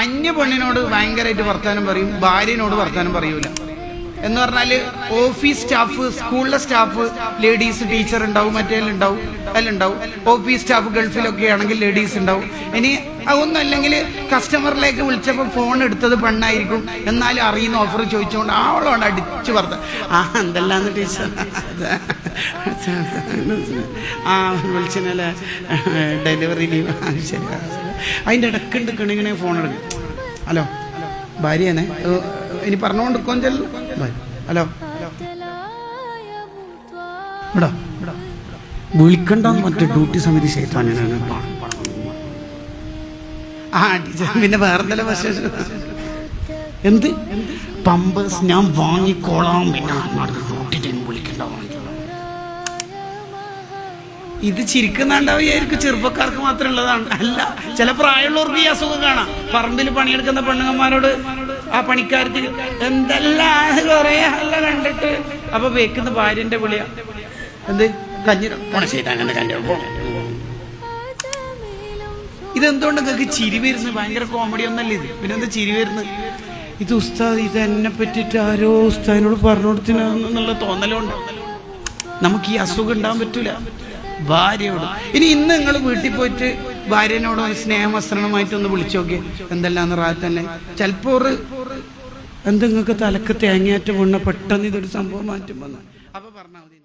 അന്യ പെണ്ണിനോട് ഭയങ്കരമായിട്ട് വർത്താനം പറയും, ഭാര്യനോട് വർത്താനം പറയൂല. എന്ന് പറഞ്ഞാൽ ഓഫീസ് സ്റ്റാഫ്, സ്കൂളിലെ സ്റ്റാഫ് ലേഡീസ്, ടീച്ചർ ഉണ്ടാവും, എല്ലാം ഉണ്ടാവും. ഓഫീസ് സ്റ്റാഫ് ഗൾഫിലൊക്കെ ആണെങ്കിൽ ലേഡീസ് ഉണ്ടാവും. ഇനി അതൊന്നും അല്ലെങ്കിൽ കസ്റ്റമറിലേക്ക് വിളിച്ചപ്പോൾ ഫോൺ എടുത്തത് പെണ്ണായിരിക്കും, എന്നാലും അറിയുന്ന ഓഫർ ചോദിച്ചുകൊണ്ട് അവളോട് അടിച്ചു പറഞ്ഞ എന്തെല്ലാന്ന് ടീച്ചർ വിളിച്ചല്ലേ ഡെലിവറി ലീവ്, ശരി. അതിൻ്റെ ഇടയ്ക്കുണ്ട് കിണിങ്ങനെ ഫോൺ എടുക്കും. ഹലോ ഭാര്യനെ ഇനി പറഞ്ഞുകൊണ്ട് ഹലോ ഇടാ വിളിക്കണ്ട മറ്റേ ഡ്യൂട്ടി സമിതി ശൈത്താനാണ്. ടീച്ചർ പിന്നെ വേറെന്തല്ല പക്ഷേ എന്ത് പമ്പേഴ്സ് ഞാൻ വാങ്ങിക്കോളാം, പിന്നെ ഡ്യൂട്ടി ടൈം വിളിക്കണ്ടാവും. ഇത് ചിരിക്കുന്നുണ്ടാവുകയായിരിക്കും ചെറുപ്പക്കാർക്ക് മാത്രം ഉള്ളതാണ്. അല്ല, ചില പ്രായമുള്ളവർക്ക് ഈ അസുഖം കാണാം. പറമ്പിൽ പണിയെടുക്കുന്ന പെണ്ണുങ്ങന്മാരോട് ആ പണിക്കാർക്ക് എന്തെല്ലാം കുറേ അല്ല കണ്ടിട്ട് അപ്പൊ വെക്കുന്ന ഭാര്യന്റെ വിളിയ എന്ത് ഇതെന്തുകൊണ്ട് നിങ്ങൾക്ക് ചിരി വരുന്നത്? ഭയങ്കര കോമഡി ഒന്നല്ല ഇത്, പിന്നെന്താ ചിരി വരുന്നത്? ഇത് ഉസ്താദ് ഇത് എന്നെ പറ്റിയിട്ട് ആരോ ഉസ്താദിനോട് പറഞ്ഞു കൊടുത്തിനുള്ള തോന്നലുണ്ട്. നമുക്ക് ഈ അസുഖം ഉണ്ടാകാൻ പറ്റൂല ഭാര്യയോട്. ഇനി ഇന്ന് നിങ്ങൾ വീട്ടിൽ പോയിട്ട് ഭാര്യനോട് സ്നേഹമസ്രണമായിട്ടൊന്ന് വിളിച്ചു നോക്കിയേ, എന്തെല്ലാം റാത്ത് തന്നെ. ചിലപ്പോൾ എന്തെങ്ങൾക്ക് തലക്ക് തേങ്ങയാറ്റം വീണ പെട്ടെന്ന് ഇതൊരു സംഭവം മാറ്റം വന്നു അപ്പൊ പറഞ്ഞാൽ മതി.